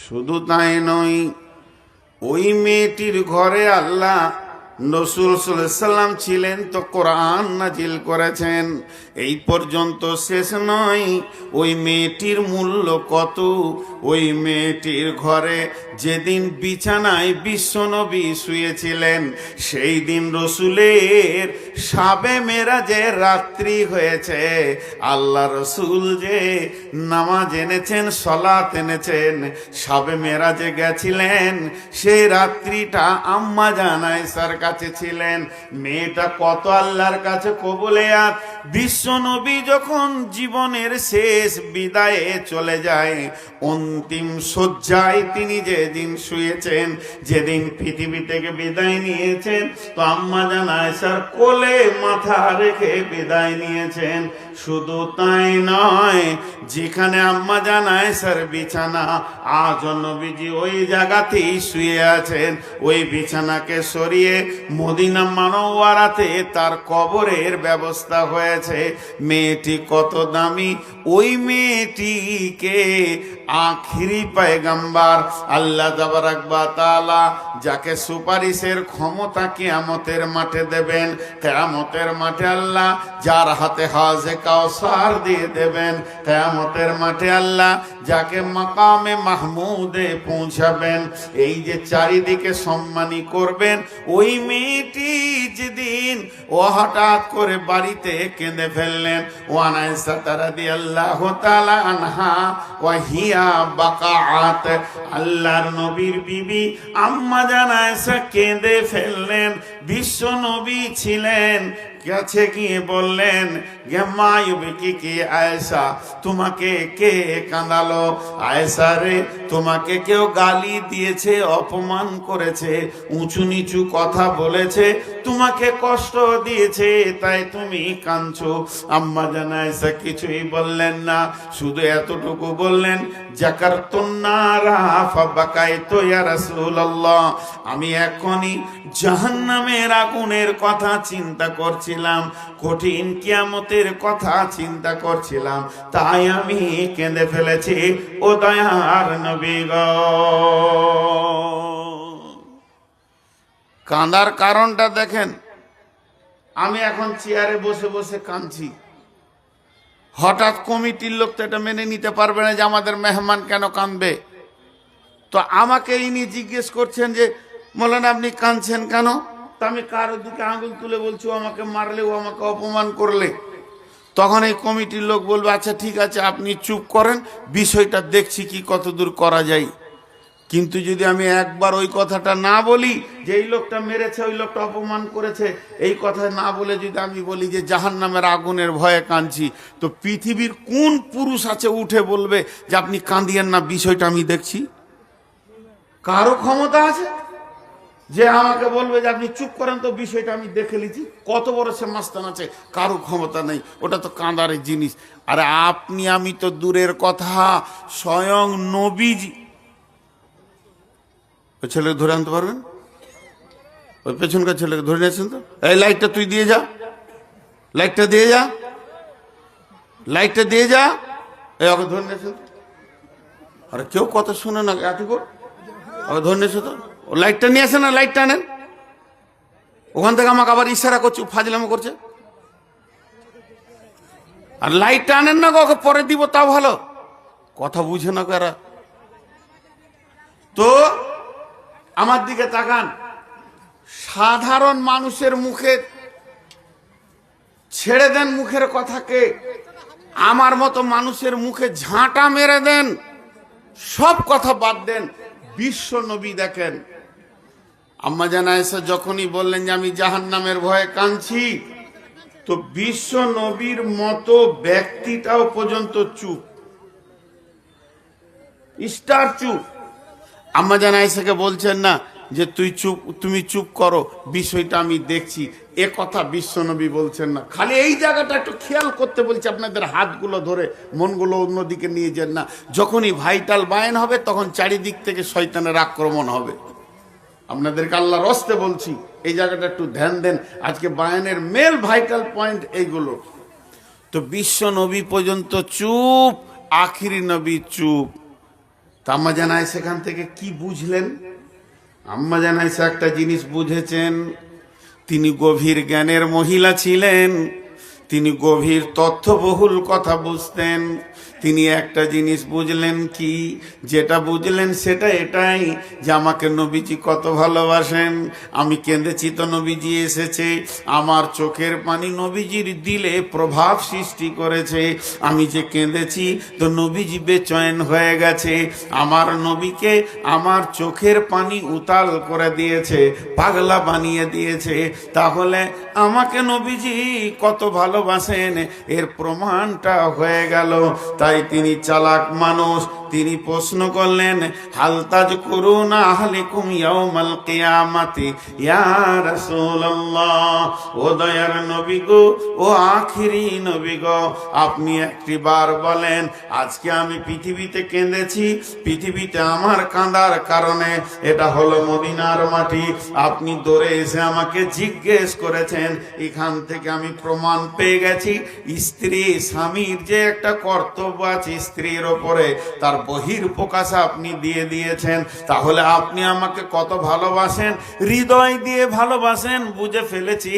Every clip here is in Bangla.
শুধু তাই নয়, ওই মেয়েটির ঘরে আল্লাহ রাসূল সাল্লাল্লাহু আলাইহি সাল্লাম ছিলেন তো কোরআন নাজিল করেছেন। এই পর্যন্ত শেষ নয়, ওই মেয়েটির মূল্য কত। ওই মেয়েটির ঘরে যেদিন বিছানায় বিশ্বনবী শুয়েছিলেন, সেই দিন রসুলের শাবে মেরাজের রাত্রি হয়েছে। আল্লাহ রসুল যে নামাজ এনেছেন, সলাত এনেছেন, শাবে মেরাজে গেছিলেন, সেই রাত্রিটা আম্মা জান আয়েশার কাছে ছিলেন। মেয়েটা কত আল্লাহর কাছে কবুলিয়াত। বিশ্বনবী যখন জীবনের শেষ বিদায়ে চলে যায়, অন্তিম শয্যায় তিনি যেদিন শুয়েছেন, যেদিন পৃথিবী থেকে বিদায় নিয়েছেন, তো আম্মা জান আয়েশার কোলে মাথা রেখে বিদায় নিয়েছেন। শুধু তাই নয়, যেখানে আম্মা জান আয়েশার বিছানা, আজ নবীজি ওই জায়গাতেই শুয়ে আছেন। ওই বিছানাকে সরিয়ে মদিনা মুনাওয়ারাতে তার কবরের ব্যবস্থা হয়েছে। মেয়েটি কত দামি! ওই মেয়েটিকে আখিরি পয়গম্বর আল্লাহ তাবারক ওয়া তাআলা যাকে সুপারিশের ক্ষমতা কিয়ামতের মাঠে দেবেন, কিয়ামতের মাঠে আল্লাহ যার হাতে হাউজে কাউসার দিয়ে দেবেন, কিয়ামতের মাঠে আল্লাহ যাকে মাকামে মাহমুদে পৌঁছাবেন, এই যে চারিদিকে সম্মানী করবেন, ওই মেয়েটি যেদিন ও হঠাৎ করে বাড়িতে কেঁদে ফেললেন। ওয়া আয়েশা রাদিয়াল্লাহু তাআলা আনহা ওয়া হিয়া বাকাআত, আল্লাহর নবীর বিবি আম্মা জান আয়েশা কেঁদে ফেললেন। বিশ্ব নবী ছিলেন, কাছে গিয়ে বললেন, কি আয়েশা, তোমাকে কে কাঁদালো? আয়েশা রে, তোমাকে কেউ গালি দিয়েছে, অপমান করেছে, উঁচু নিচু কথা বলেছে, তোমাকে কষ্ট দিয়েছে, তাই তুমি কাঁদছো। আম্মা জান আয়েশা কিছুই বললেন না, শুধু এতটুকু বললেন, জাকারতুন নারা ফাবাকাইতু ইয়া রাসূলুল্লাহ, আমি এখনই জাহান্নামের আগুনের কথা চিন্তা করছিলাম, কঠিন কিয়ামতের কথা চিন্তা করছিলাম, তাই আমি কেঁদে ফেলেছি। ও দয়ার নবী গো, কাঁদার কারণটা দেখেন। আমি এখন চেয়ারে বসে বসে কাঁদছি, হঠাৎ কমিটির লোক তো এটা মেনে নিতে পারবে না যে আমাদের মেহমান কেন কাঁদবে। তো আমাকে ইনি জিজ্ঞেস করছেন যে মৌলানা আপনি কাঁদছেন কেন? তা আমি কারোর দিকে আঙুল তুলে বলছি, ও আমাকে মারলে, ও আমাকে অপমান করলে, তখন এই কমিটির লোক বলবে আচ্ছা ঠিক আছে আপনি চুপ করেন, বিষয়টা দেখছি কি কতদূর করা যায়। কিন্তু যদি আমি একবার ওই কথাটা না বলি যে এই লোকটা মেরেছে, ওই লোকটা অপমান করেছে, এই কথা না বলে যদি আমি বলি যে জাহান্নামের আগুনের ভয়ে কাঁদছি, তো পৃথিবীর কোন পুরুষ আছে উঠে বলবে যে আপনি কাঁদিয়েন না, বিষয়টা আমি দেখছি? কারো ক্ষমতা আছে যে আমাকে বলবে যে আপনি চুপ করেন, তো বিষয়টা আমি দেখে নিচ্ছি? কত বড় সে মাস্তান আছে? কারো ক্ষমতা নেই, ওটা তো কাঁদারের জিনিস। আরে আপনি আমি তো দূরের কথা, স্বয়ং নবীজি। ওই ছেলেকে ধরে আনতে পারবেন? ওই পেছনকার ছেলেকে ধরে নিয়েছেন তো, এই লাইটটা তুই দিয়ে যা, লাইটটা দিয়ে যা, লাইটটা দিয়ে যা, এই ওকে ধরে নিয়েছেন। আরে কেউ কথা শুনে না, এতক্ষণ ওকে ধরে নিয়েছে তো, ও লাইটটা নিয়ে আসে না, লাইটটা আনেন। ওখান থেকে আমাকে আবার ইশারা করছে, ফাজলামো করছে। আর লাইটটা আনেন না, ওকে পরে দিব, তাও ভালো। কথা বুঝে না কারা। তো আমার দিকে তাকান, সাধারণ মানুষের মুখে ছেড়ে দেন মুখের কথাকে, আমার মতো মানুষের মুখে ঝাঁটা মেরে দেন, সব কথা বাদ দেন। বিশ্ব নবী দেখেন, আম্মা জান আয়েশা যখনই বললেন যে আমি জাহান্নামের ভয়ে কাঁদছি, তো বিশ্ব নবীর মতো ব্যক্তিটাও পর্যন্ত চুপ, স্টার চুপ। আম্মা জান আয়েশাকে বলছেন না যে তুই চুপ, তুমি চুপ করো, বিষয়টা আমি দেখছি, এ কথা বিশ্বনবী বলছেন না। খালি এই জায়গাটা একটু খেয়াল করতে বলছি, আপনাদের হাতগুলো ধরে মনগুলো অন্যদিকে নিয়ে যান না। যখনই ভাইটাল বায়ান হবে তখন চারিদিক থেকে শয়তানের আক্রমণ হবে। আপনাদেরকে আল্লাহর হস্তে বলছি, এই জায়গাটা একটু ধ্যান দেন। আজকে বায়ানের মেল ভাইটাল পয়েন্ট এইগুলো। তো বিশ্ব নবী পর্যন্ত চুপ, আখিরি নবী চুপ। তা আম্মা জান আয়েশা সেখান থেকে কি বুঝলেন? আম্মা জান আয়েশা একটা জিনিস বুঝেছেন, তিনি গভীর জ্ঞানের মহিলা ছিলেন, তিনি গভীর তথ্যবহুল কথা বুঝতেন। তিনি একটা জিনিস বুঝলেন, কি যেটা বুঝলেন সেটা এটাই যে আমাকে নবীজি কত ভালোবাসেন। আমি কেঁদেছি তো নবীজি এসেছে, আমার চোখের পানি নবীজির দিলে প্রভাব সৃষ্টি করেছে। আমি যে কেঁদেছি তো নবীজি বেচৈন হয়ে গেছে, আমার নবীকে আমার চোখের পানি উতাল করে দিয়েছে, পাগলা বানিয়ে দিয়েছে। তাহলে আমাকে নবীজি কত ভালোবাসেন এর প্রমাণটা হয়ে গেল। তাই তিনি চালাক মানুষ, তিনি প্রশ্ন করলেন, হালতাজ করুন আহলিকুম ইয়াউমাল কিয়ামাতি ইয়া রাসূলুল্লাহ। ও দয়ার নবী গো, ও আখিরি নবী গো, আপনি একটিবার বলেন, আজকে আমি পৃথিবীতে কেঁদেছি, পৃথিবীতে আমার কাঁদার কারণে এটা হলো মদিনার মাটি। আপনি দৌড়ে এসে আমাকে জিজ্ঞেস করেছেন, এখান থেকে আমি প্রমাণ পেয়ে গেছি স্ত্রী স্বামীর যে একটা কর্তব্য আছে স্ত্রীর ওপরে, তার বহিঃপ্রকাশ আপনি দিয়ে দিয়েছেন। তাহলে আপনি আমাকে কত ভালোবাসেন, হৃদয় দিয়ে ভালোবাসেন, বুঝে ফেলেছি।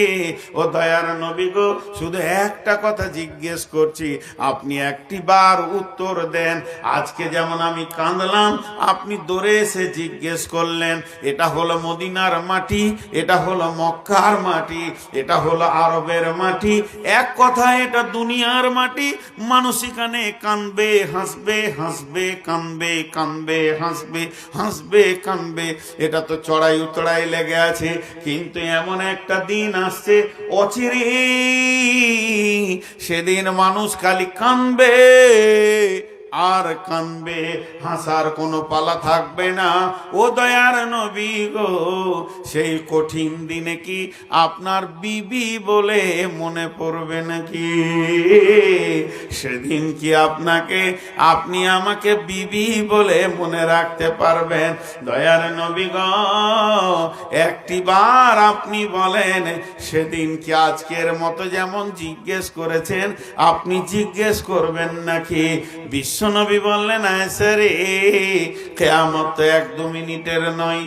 ও দয়ার নবী গো, শুধু একটা কথা জিজ্ঞেস করছি, আপনি একটিবার উত্তর দেন। আজকে যেমন আমি কাঁদলাম, আপনি দৌড়ে এসে জিজ্ঞেস করলেন, এটা হলো মদিনার মাটি, এটা হলো মক্কার মাটি, এটা হলো আরবের মাটি, এক কথায় এটা দুনিয়ার মাটি। মানুষ এখানে কানবে হাসবে, হাসবে কানবে, কানবে হাসবে, হাসবে কানবে, এটা তো চড়াই উতড়াই লেগে আছে। কিন্তু এমন একটা দিন আসছে অচিরে, সেদিন মানুষ খালি কানবে আর কানবে, হাসার কোনো পালা থাকবে না। ও দয়ার নবী গো, সেই কঠিন দিনে কি আপনার বিবি বলে মনে পড়বে নাকি? সেদিন কি আপনি আমাকে বিবি বলে মনে রাখতে পারবেন? দয়ার নবী গো, একটিবার আপনি বলেন, সেদিন কি আজকের মতো যেমন জিজ্ঞেস করেছেন আপনি জিজ্ঞেস করবেন নাকি? বিশ্বনবী বললেন, আয়েশা রে, কিয়ামত তো 1-2 মিনিটের নয়,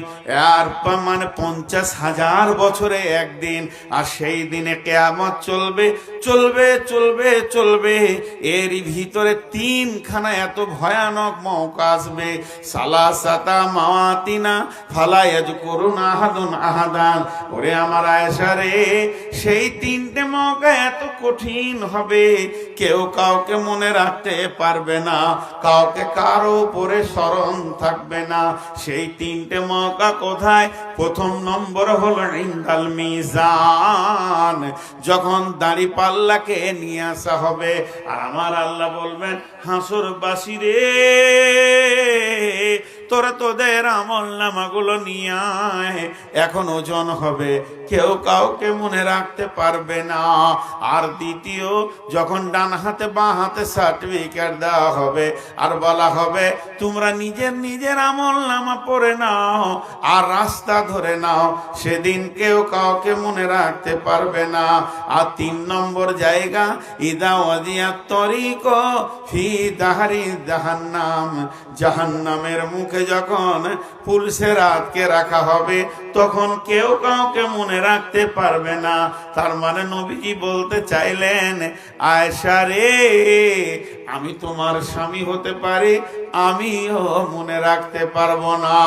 আর মানে 50,000 বছরে একদিন। আর সেই দিনে কিয়ামত চলবে চলবে চলবে চলবে, এর ভিতরে 3খানা এত ভয়ানক মওকা আসবে। সালাসাতা মাওয়াতিনা ফালা ইয়াযকুরুনা আহাদুন আহাদান। ওরে আমার আয়েশা রে, সেই 3টে মওকা এত কঠিন হবে, কেউ কাউকে মনে রাখতে পারবে না, কাউকে কারো উপরে স্মরণ থাকবে না। সেই 3টে মওকা কোথায়? প্রথম নম্বর হলো ইনদাল মিজান, যখন দাড়ি পাল্লাকে নিয়ে আসা হবে, আর আমার আল্লাহ বলবেন, হাসরবাসী রে, তোরা তোদের আমল নামাগুলো নিয়ে আয়, এখন ওজন হবে, কেউ কাউকে মনে রাখতে পারবে না। আর দ্বিতীয়, যখন ডান হাতে বাঁ হাতে সার্টিফিকেট দেওয়া হবে আর বলা হবে, তোমরা নিজের নিজের আমল নামা পড়ে নাও আর রাস্তা ধরে নাও, সেদিন কেউ কাউকে মনে রাখতে পারবে না। আর 3 নম্বর জায়গা, ইদা ওয়াদিয়াত তরিক ফি দাহরি জাহান্নাম, জাহান্নামের মুখে যখন পুলিশের আটকে রাখা হবে, তখন কেউ কাউকে মনে রাখতে পারবে না। তার মানে নবীজি বলতে চাইলেন, আয়েশা রে, আমি তোমার স্বামী হতে পারি, আমিও মনে রাখতে পারবো না।